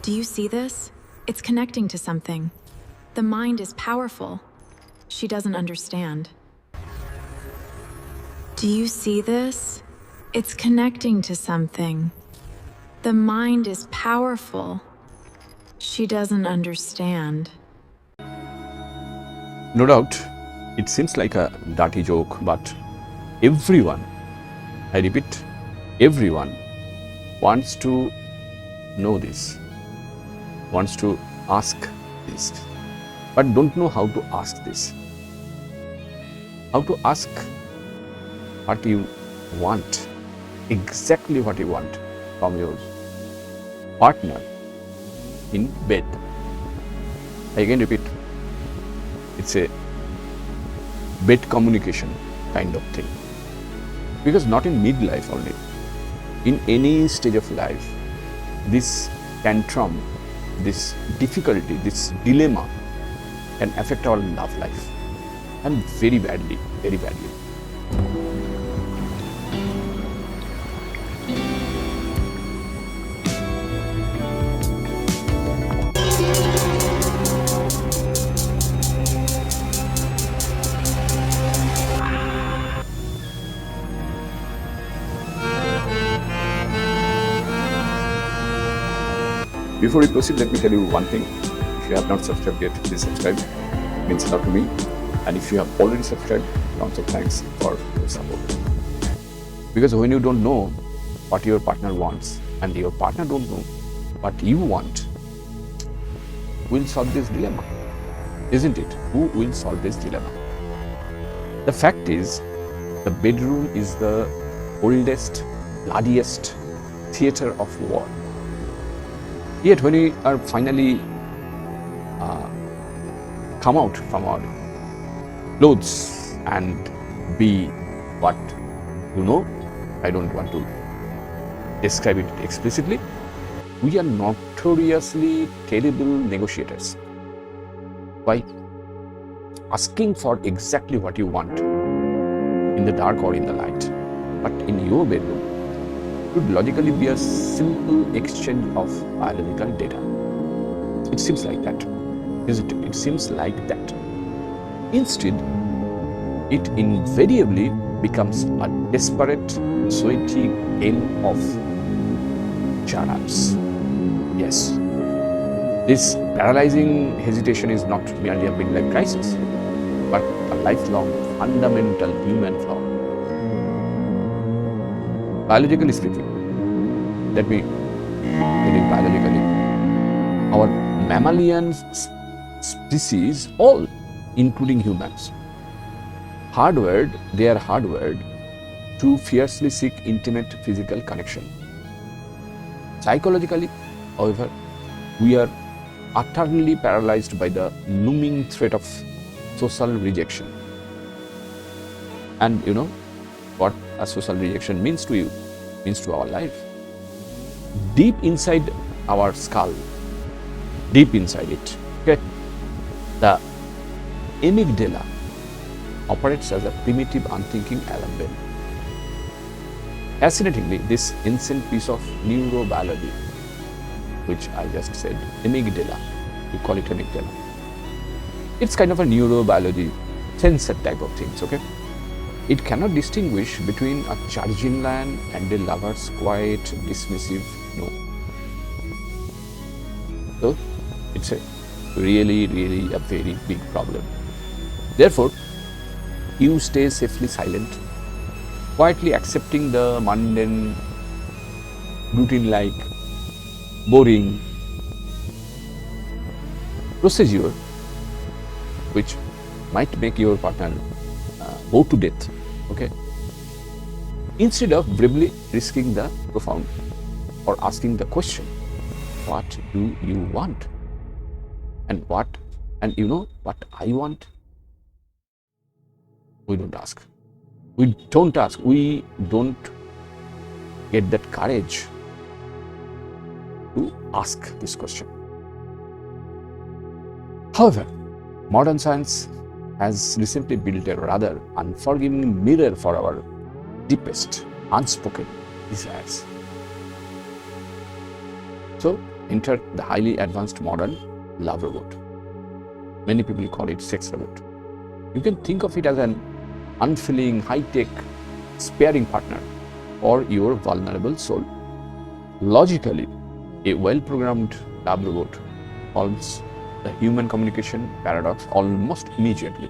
Do you see this? It's connecting to something. The mind is powerful. She doesn't understand. Do you see this? It's connecting to something. The mind is powerful. She doesn't understand. No doubt, it seems like a dirty joke, but everyone, I repeat, everyone wants to know this, wants to ask this, but don't know how to ask this. How to ask what you want, exactly what you want from your partner in bed. I again repeat, it's a bed communication kind of thing. Because not in midlife only, in any stage of life, this tantrum, this difficulty, this dilemma can affect our love life, and very badly, very badly. Before we proceed, let me tell you one thing. If you have not subscribed yet, please subscribe. It means a lot to me. And if you have already subscribed, tons of thanks for your support. Because when you don't know what your partner wants and your partner don't know what you want, who will solve this dilemma? Isn't it? Who will solve this dilemma? The fact is, the bedroom is the oldest, bloodiest theater of war. Yet when we are finally come out from our clothes and be what you know, I don't want to describe it explicitly, we are notoriously terrible negotiators. Why? Asking for exactly what you want in the dark or in the light, but in your bedroom would logically be a simple exchange of biological data. It seems like that, isn't it? It seems like that. Instead, it invariably becomes a desperate, sweaty game of charades. Yes, this paralyzing hesitation is not merely a midlife crisis, but a lifelong, fundamental human flaw. Biologically speaking, let me tell you biologically, our mammalian species, all including humans, they are hardwired to fiercely seek intimate physical connection. Psychologically, however, we are utterly paralyzed by the looming threat of social rejection. And you know what a social rejection means to you, means to our life. Deep inside our skull, deep inside it, okay, the amygdala operates as a primitive, unthinking alarm bell. Fascinatingly, this ancient piece of neurobiology, which I just said, amygdala, we call it amygdala. It's kind of a neurobiology sensor type of things, okay? It cannot distinguish between a charging lion and a lover's quiet, dismissive no. So, it's a really a very big problem. Therefore, you stay safely silent, quietly accepting the mundane, routine-like, boring procedure which might make your partner bow to death, okay? Instead of bravely risking the profound or asking the question, what do you want? And you know what I want? We don't ask. We don't ask. We don't get that courage to ask this question. However, modern science has recently built a rather unforgiving mirror for our deepest, unspoken desires. So, enter the highly advanced modern love robot. Many people call it sex robot. You can think of it as an unfeeling, high-tech sparring partner for your vulnerable soul. Logically, a well-programmed love robot solves the human communication paradox almost immediately.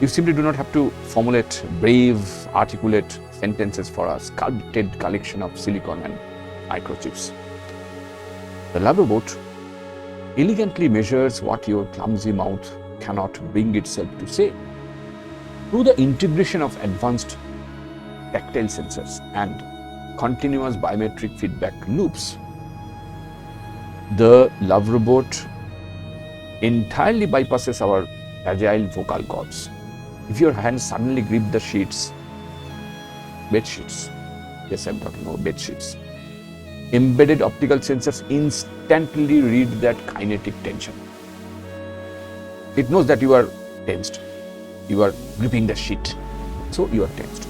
You simply do not have to formulate brave, articulate sentences for a sculpted collection of silicon and microchips. The love robot elegantly measures what your clumsy mouth cannot bring itself to say. Through the integration of advanced tactile sensors and continuous biometric feedback loops, the love robot entirely bypasses our fragile vocal cords. If your hands suddenly grip the bed sheets, yes, I'm talking about bed sheets, embedded optical sensors instantly read that kinetic tension. It knows that you are tensed. You are gripping the sheet, so you are tensed.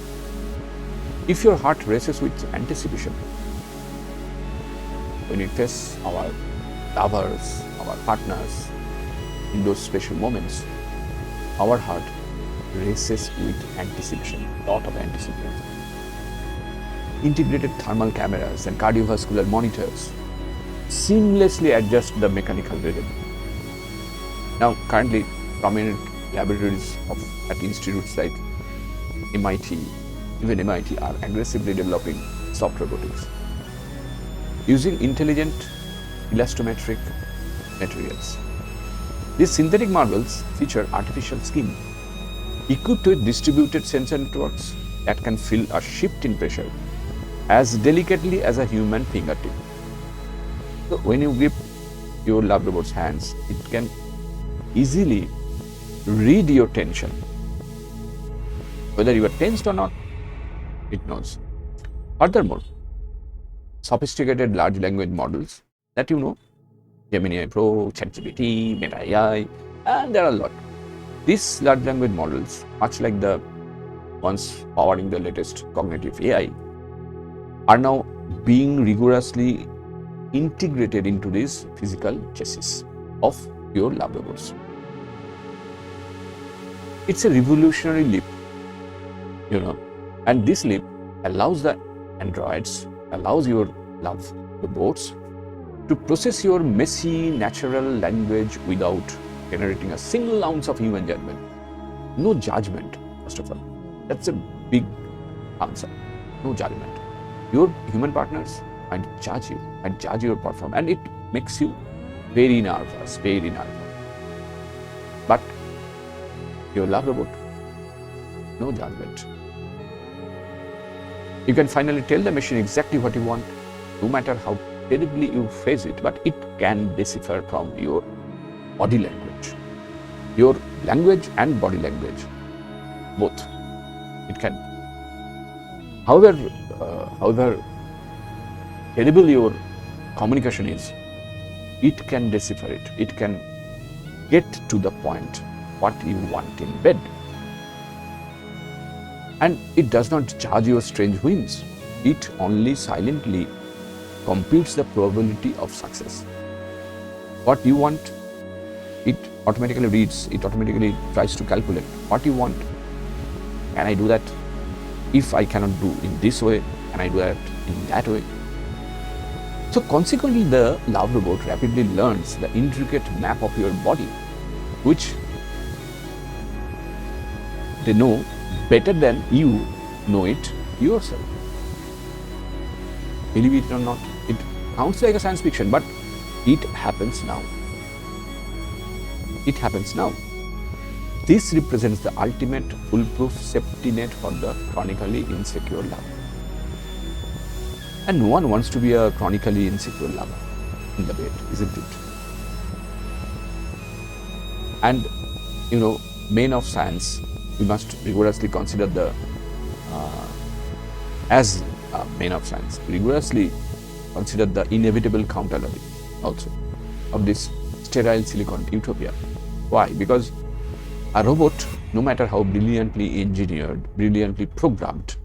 If your heart races with anticipation, when we face our lovers, our partners, in those special moments, our heart races with anticipation, lot of anticipation. Integrated thermal cameras and cardiovascular monitors seamlessly adjust the mechanical rhythm. Now, currently, prominent laboratories at institutes like MIT, even MIT, are aggressively developing soft robotics using intelligent elastometric materials. These synthetic marbles feature artificial skin equipped with distributed sensor networks that can feel a shift in pressure as delicately as a human fingertip. So when you grip your love robot's hands, it can easily read your tension. Whether you are tensed or not, it knows. Furthermore, sophisticated large language models that you know, Gemini Pro, ChatGPT, Meta AI, and there are a lot. These large language models, much like the ones powering the latest cognitive AI, are now being rigorously integrated into this physical chassis of your love robots. It's a revolutionary leap, and this leap allows the androids, allows your love robots to process your messy, natural language without generating a single ounce of human judgment. No judgment, first of all. That's a big answer. No judgment. Your human partners might judge you, might judge your performance, and it makes you very nervous. But your love robot, no judgment. You can finally tell the machine exactly what you want, no matter how terribly you phrase it, but it can decipher from your body language. Your language and body language, both. It can. However terrible your communication is, it can decipher it. It can get to the point what you want in bed. And it does not judge your strange whims. It only silently computes the probability of success. What you want, it automatically reads, it automatically tries to calculate what you want. Can I do that? If I cannot do in this way, can I do that in that way? So consequently, the love robot rapidly learns the intricate map of your body, which they know better than you know it yourself. Believe it or not, it sounds like a science fiction, but it happens now. It happens now. This represents the ultimate foolproof safety net for the chronically insecure lover. And no one wants to be a chronically insecure lover in the bed, isn't it? And men of science, we must rigorously consider rigorously consider the inevitable counterlobby also of this sterile silicon utopia. Why? Because a robot, no matter how brilliantly engineered, brilliantly programmed,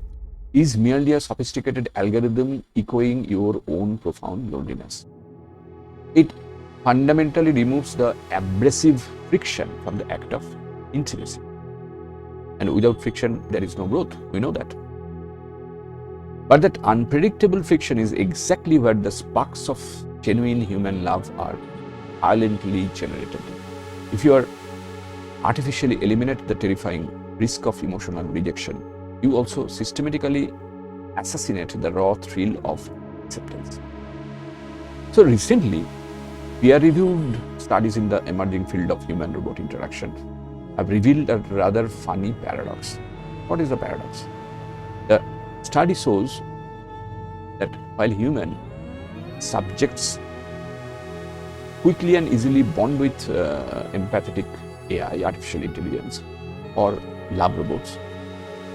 is merely a sophisticated algorithm echoing your own profound loneliness. It fundamentally removes the abrasive friction from the act of intimacy. And without friction, there is no growth. We know that. But that unpredictable friction is exactly where the sparks of genuine human love are violently generated. If you are artificially eliminate the terrifying risk of emotional rejection, you also systematically assassinate the raw thrill of acceptance. So recently, peer-reviewed studies in the emerging field of human-robot interaction have revealed a rather funny paradox. What is the paradox? The study shows that while human subjects quickly and easily bond with empathetic AI, artificial intelligence, or love robots,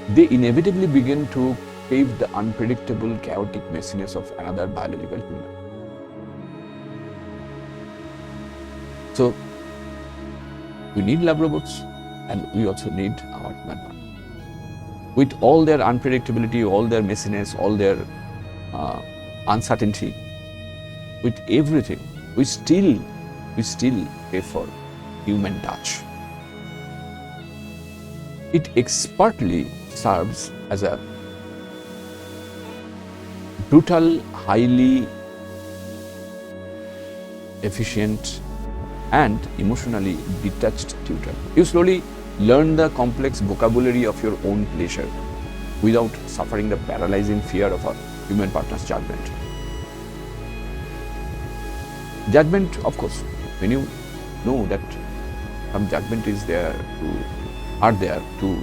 they inevitably begin to crave the unpredictable, chaotic messiness of another biological human. So, we need love robots, and we also need our human partner. With all their unpredictability, all their messiness, all their uncertainty, with everything, we still crave for human touch. It expertly serves as a brutal, highly efficient, and emotionally detached tutor. You slowly learn the complex vocabulary of your own pleasure without suffering the paralyzing fear of a human partner's judgment. Judgment, of course, when you know that some judgment is there to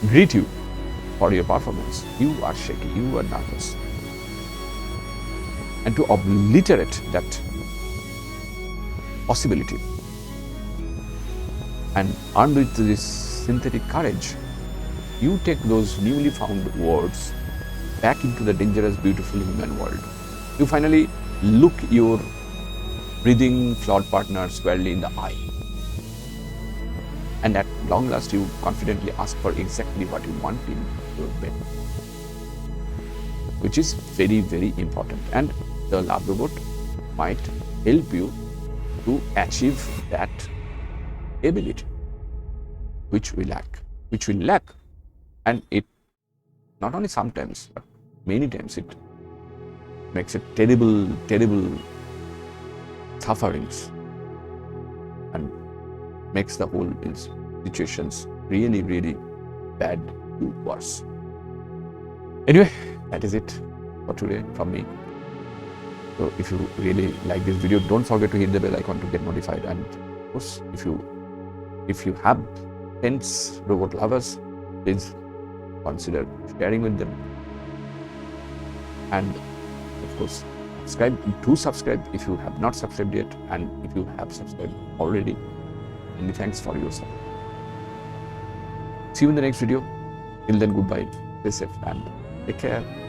greet you for your performance, you are shaky, you are nervous. And to obliterate that possibility and armed with this synthetic courage, you take those newly found words back into the dangerous, beautiful human world. You finally look your breathing, flawed partner squarely in the eye. And at long last, you confidently ask for exactly what you want in your bed, which is very, very important. And the love robot might help you to achieve that ability, which we lack. And it not only sometimes, but many times it makes it terrible, terrible sufferings and makes the whole situations really, really bad to worse. Anyway, that is it for today from me. So if you really like this video, don't forget to hit the bell icon to get notified. And of course, if you have friends, robot lovers, please consider sharing with them. And of course, subscribe if you have not subscribed yet, and if you have subscribed already, many thanks for your support. See you in the next video. Till then, goodbye, stay safe, and take care.